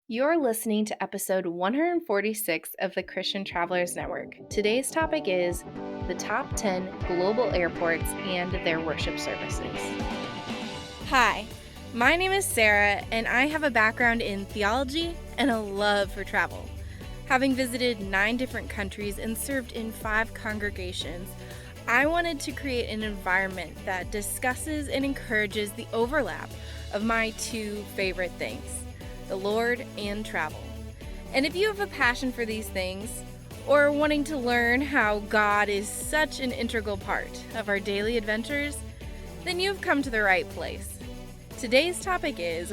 You're listening to episode 146 of the Christian Travelers Network. Today's topic is the top 10 global airports and their worship services. Hi, my name is Sarah, and I have a background in theology and a love for travel. Having visited 9 different countries and served in 5 congregations, I wanted to create an environment that discusses and encourages the overlap of my two favorite things, the Lord and travel. And if you have a passion for these things, or wanting to learn how God is such an integral part of our daily adventures, then you've come to the right place. Today's topic is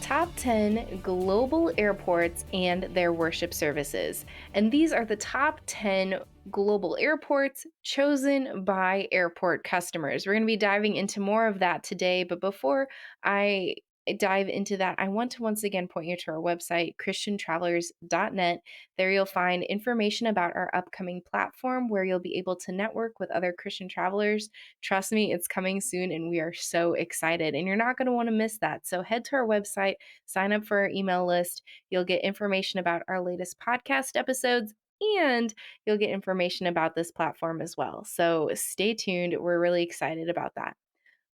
Top 10 Global Airports and Their Worship Services. And these are the top 10 global airports chosen by airport customers. We're going to be diving into more of that today. But before I dive into that, I want to once again point you to our website, christiantravelers.net. There you'll find information about our upcoming platform where you'll be able to network with other Christian travelers. Trust me, it's coming soon and we are so excited, and you're not going to want to miss that. So head to our website, sign up for our email list. You'll get information about our latest podcast episodes, and you'll get information about this platform as well. So stay tuned. We're really excited about that.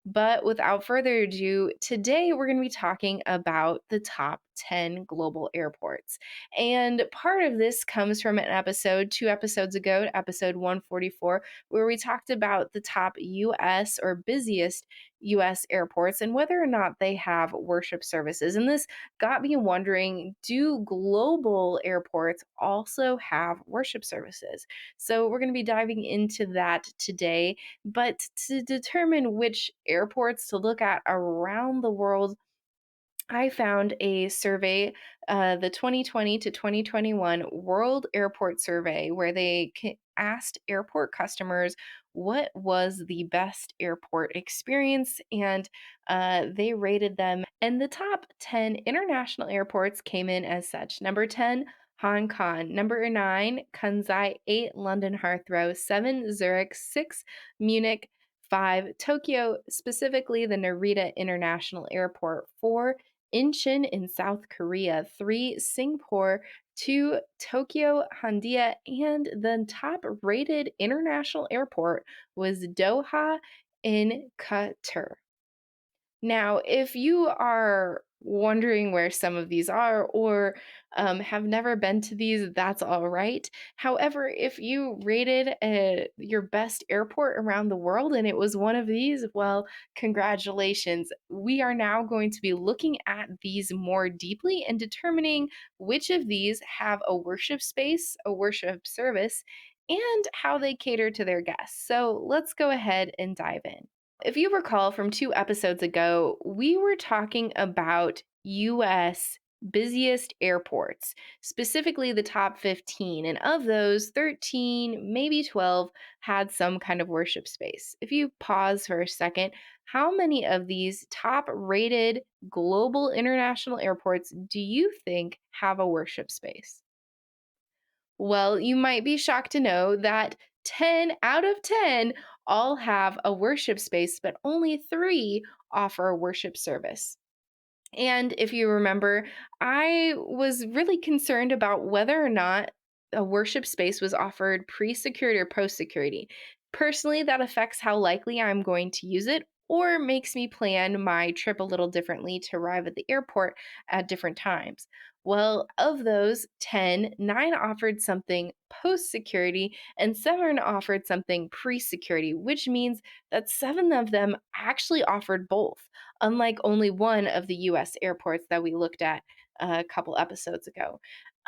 But without further ado, today we're going to be talking about the top 10 global airports. And part of this comes from an episode 2 episodes ago, episode 144, where we talked about the top US or busiest US airports and whether or not they have worship services. And this got me wondering, do global airports also have worship services? So we're going to be diving into that today. But to determine which airports to look at around the world, I found a survey, the 2020 to 2021 World Airport Survey, where they asked airport customers what was the best airport experience, and they rated them. And the top 10 international airports came in as such: number 10, Hong Kong; number 9, Kansai; 8, London Heathrow; 7, Zurich; 6, Munich; 5, Tokyo, specifically the Narita International Airport; 4, Incheon in South Korea; 3, Singapore; 2, Tokyo Haneda; and the top rated international airport was Doha in Qatar. Now, if you are wondering where some of these are, or have never been to these, that's all right. However, if you rated your best airport around the world and it was one of these, well, congratulations. We are now going to be looking at these more deeply and determining which of these have a worship space, a worship service, and how they cater to their guests. So let's go ahead and dive in. If you recall from 2 episodes ago, we were talking about US busiest airports, specifically the top 15. And of those, 13, maybe 12 had some kind of worship space. If you pause for a second, how many of these top rated global international airports do you think have a worship space? Well, you might be shocked to know that 10 out of 10 all have a worship space, but only 3 offer a worship service. And if you remember, I was really concerned about whether or not a worship space was offered pre security or post security. Personally, that affects how likely I'm going to use it or makes me plan my trip a little differently to arrive at the airport at different times. Well, of those 10, 9 offered something post security and 7 offered something pre security, which means that 7 of them actually offered both, unlike only one of the US airports that we looked at a couple episodes ago.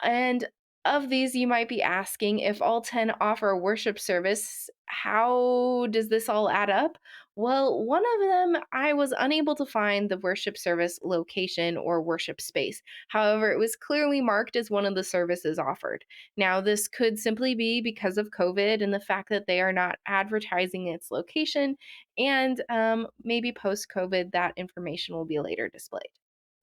And of these, you might be asking, if all 10 offer a worship service, how does this all add up? Well, one of them, I was unable to find the worship service location or worship space. However, it was clearly marked as one of the services offered. Now, this could simply be because of COVID and the fact that they are not advertising its location, and maybe post COVID, that information will be later displayed.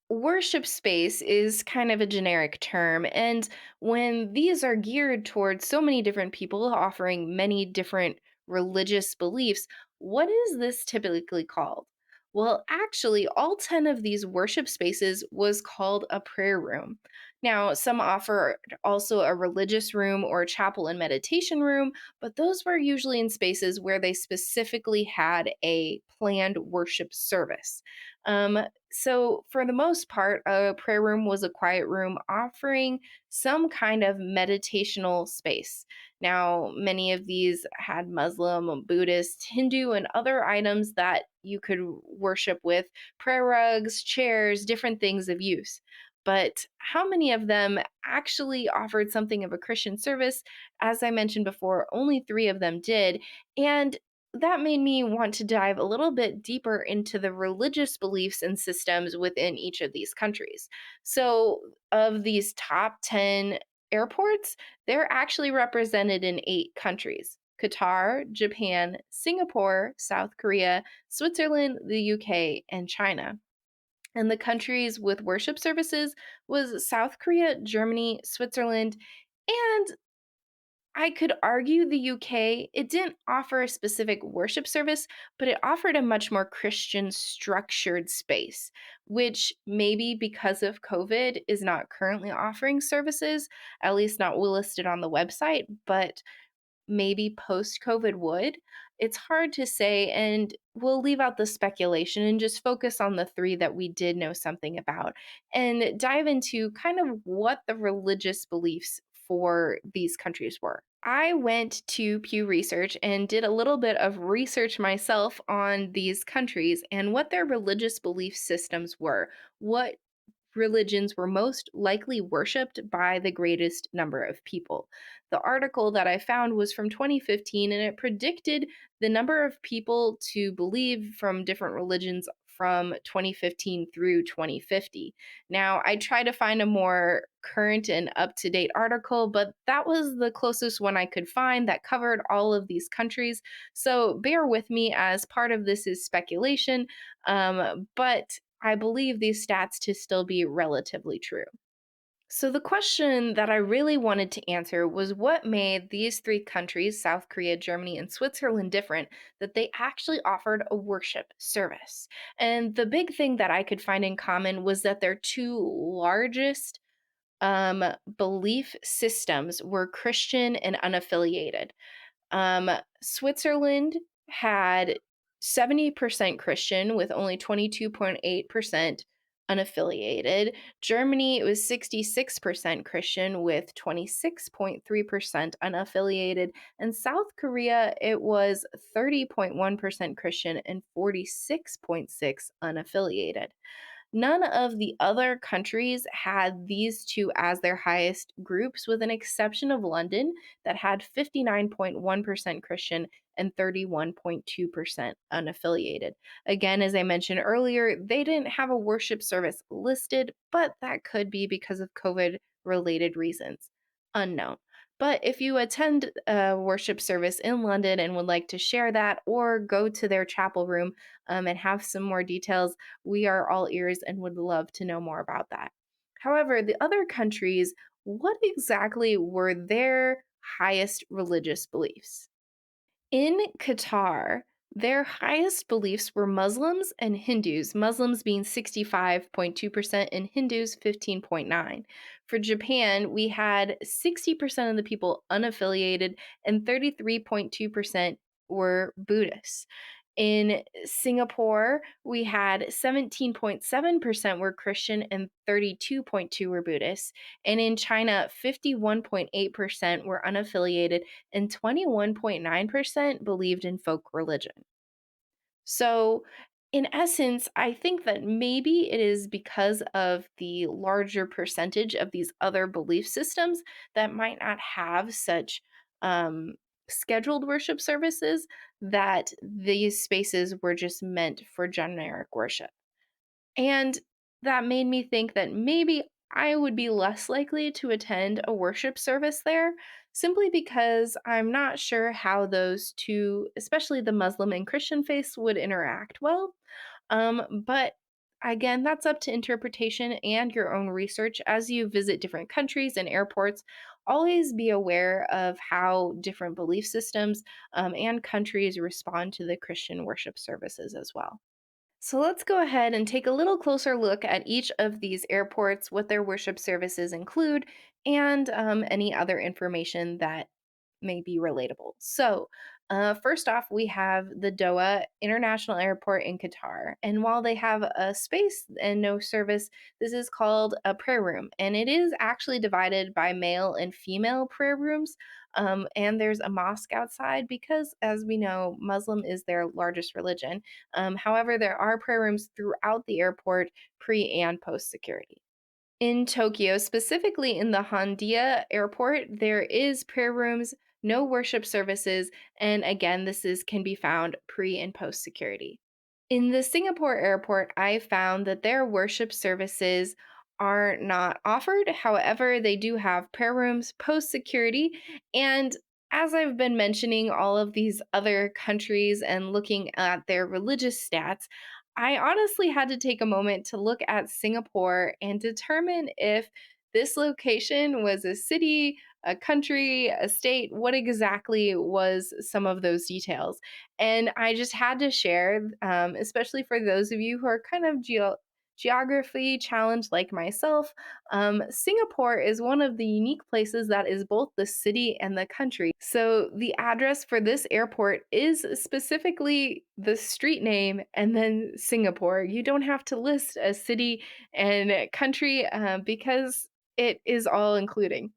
Worship space is kind of a generic term, and when these are geared towards so many different people offering many different religious beliefs, what is this typically called? Well, actually, all 10 of these worship spaces was called a prayer room. Now, some offer also a religious room or chapel and meditation room, but those were usually in spaces where they specifically had a planned worship service. Um, so, for the most part, a prayer room was a quiet room offering some kind of meditational space. Now, many of these had Muslim, Buddhist, Hindu, and other items that you could worship with prayer rugs, chairs, different things of use. But how many of them actually offered something of a Christian service? As I mentioned before, only three of them did. And that made me want to dive a little bit deeper into the religious beliefs and systems within each of these countries. So, of these top 10 airports, they're actually represented in 8 countries: Qatar, Japan, Singapore, South Korea, Switzerland, the UK, and China. And the countries with worship services was South Korea, Germany, Switzerland, and I could argue the UK. It didn't offer a specific worship service, but it offered a much more Christian structured space, which maybe because of COVID is not currently offering services, at least not listed on the website, but maybe post COVID would. It's hard to say, and we'll leave out the speculation and just focus on the three that we did know something about and dive into kind of what the religious beliefs for these countries were. I went to Pew Research and did a little bit of research myself on these countries and what their religious belief systems were, what religions were most likely worshiped by the greatest number of people. The article that I found was from 2015 and it predicted the number of people to believe from different religions from 2015 through 2050. Now, I tried to find a more current and up to date article, but that was the closest one I could find that covered all of these countries. So bear with me as part of this is speculation. But I believe these stats to still be relatively true. So, the question that I really wanted to answer was what made these three countries, South Korea, Germany, and Switzerland, different, that they actually offered a worship service. And the big thing that I could find in common was that their two largest belief systems were Christian and unaffiliated. Switzerland had 70% Christian with only 22.8% unaffiliated. Germany, it was 66% Christian with 26.3% unaffiliated. And South Korea, it was 30.1% Christian and 46.6 unaffiliated. None of the other countries had these two as their highest groups, with an exception of London, that had 59.1% Christian and 31.2% unaffiliated. Again, as I mentioned earlier, they didn't have a worship service listed, but that could be because of COVID related reasons. Unknown. But if you attend a worship service in London and would like to share that or go to their chapel room and have some more details, we are all ears and would love to know more about that. However, the other countries, what exactly were their highest religious beliefs? In Qatar, their highest beliefs were Muslims and Hindus, Muslims being 65.2% and Hindus 15.9. For Japan, we had 60% of the people unaffiliated and 33.2% were Buddhists. In Singapore, we had 17.7% were Christian and 32.2 were Buddhists. And in China, 51.8% were unaffiliated and 21.9% believed in folk religion. So, in essence, I think that maybe it is because of the larger percentage of these other belief systems that might not have such um, scheduled worship services that these spaces were just meant for generic worship. And that made me think that maybe I would be less likely to attend a worship service there simply because I'm not sure how those two, especially the Muslim and Christian faiths, would interact well. But again, that's up to interpretation and your own research as you visit different countries and airports. Always be aware of how different belief systems and countries respond to the Christian worship services as well. So let's go ahead and take a little closer look at each of these airports, what their worship services include, and any other information that may be relatable. First off, we have the Doha International Airport in Qatar. And while they have a space and no service, this is called a prayer room. And it is actually divided by male and female prayer rooms. And there's a mosque outside because, as we know, Muslim is their largest religion. However, there are prayer rooms throughout the airport, pre and post security. In Tokyo, specifically in the Haneda airport, there is prayer rooms, no worship services, and again, can be found pre and post security. In the Singapore airport, I found that their worship services are not offered. However, they do have prayer rooms, post security, and as I've been mentioning all of these other countries and looking at their religious stats, I honestly had to take a moment to look at Singapore and determine if this location was a city, a country, a state, what exactly was some of those details. And I just had to share, especially for those of you who are kind of geography challenged like myself. Singapore is one of the unique places that is both the city and the country. So the address for this airport is specifically the street name and then Singapore. You don't have to list a city and country because it is all including.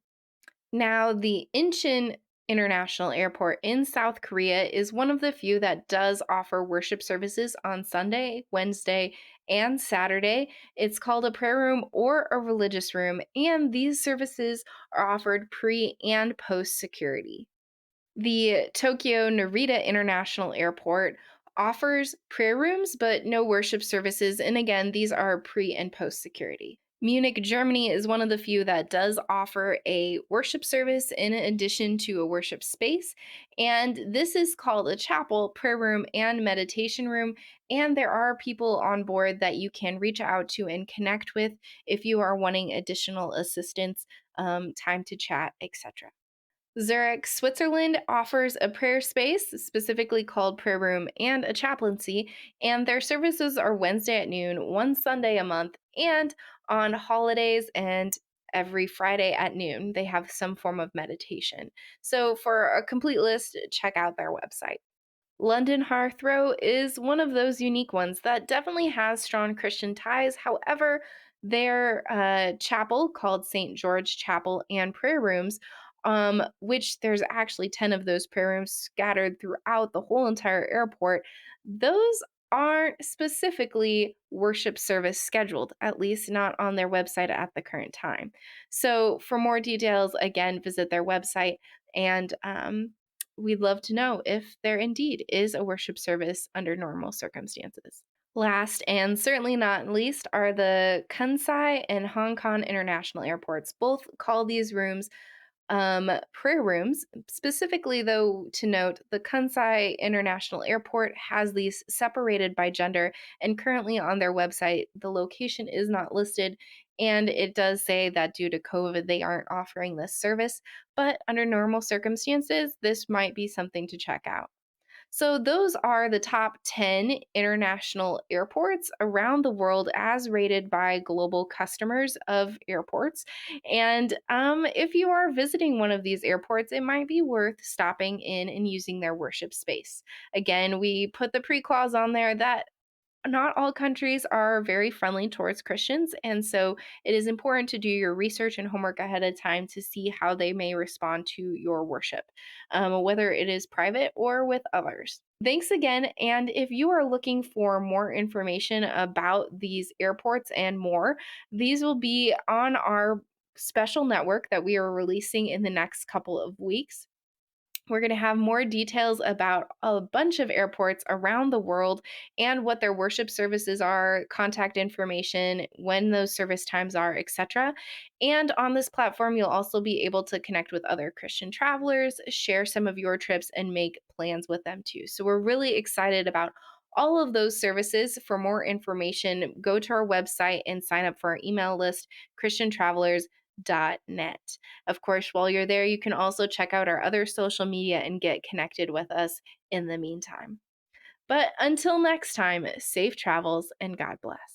Now, the Incheon International Airport in South Korea is one of the few that does offer worship services on Sunday, Wednesday, and Saturday. It's called a prayer room or a religious room, and these services are offered pre and post security. The Tokyo Narita International Airport offers prayer rooms, but no worship services. And again, these are pre and post security. Munich, Germany is one of the few that does offer a worship service in addition to a worship space. And this is called a chapel, prayer room, and meditation room. And there are people on board that you can reach out to and connect with if you are wanting additional assistance, time to chat, etc. Zurich, Switzerland offers a prayer space, specifically called Prayer Room, and a chaplaincy, and their services are Wednesday at noon, one Sunday a month, and on holidays and every Friday at noon. They have some form of meditation. So, for a complete list, check out their website. London Hearthrow is one of those unique ones that definitely has strong Christian ties. However, their chapel called St. George Chapel and prayer rooms, which there's actually 10 of those prayer rooms scattered throughout the whole entire airport, those aren't specifically worship service scheduled, at least not on their website at the current time. So, for more details, again, visit their website and we'd love to know if there indeed is a worship service under normal circumstances. Last and certainly not least are the Kansai and Hong Kong international airports. Both call these rooms prayer rooms. Specifically, though, to note, the Kansai International Airport has these separated by gender, and currently on their website, the location is not listed. And it does say that due to COVID, they aren't offering this service. But under normal circumstances, this might be something to check out. So, those are the top 10 international airports around the world as rated by global customers of airports. And if you are visiting one of these airports, it might be worth stopping in and using their worship space. Again, we put the pre clause on there that not all countries are very friendly towards Christians, and so it is important to do your research and homework ahead of time to see how they may respond to your worship, whether it is private or with others. Thanks again, and if you are looking for more information about these airports and more, these will be on our special network that we are releasing in the next couple of weeks. We're going to have more details about a bunch of airports around the world and what their worship services are, contact information, when those service times are, etc. And on this platform, you'll also be able to connect with other Christian travelers, share some of your trips, and make plans with them too. So we're really excited about all of those services. For more information, go to our website and sign up for our email list, christiantravelers.net. Of course, while you're there, you can also check out our other social media and get connected with us in the meantime. But until next time, safe travels and God bless.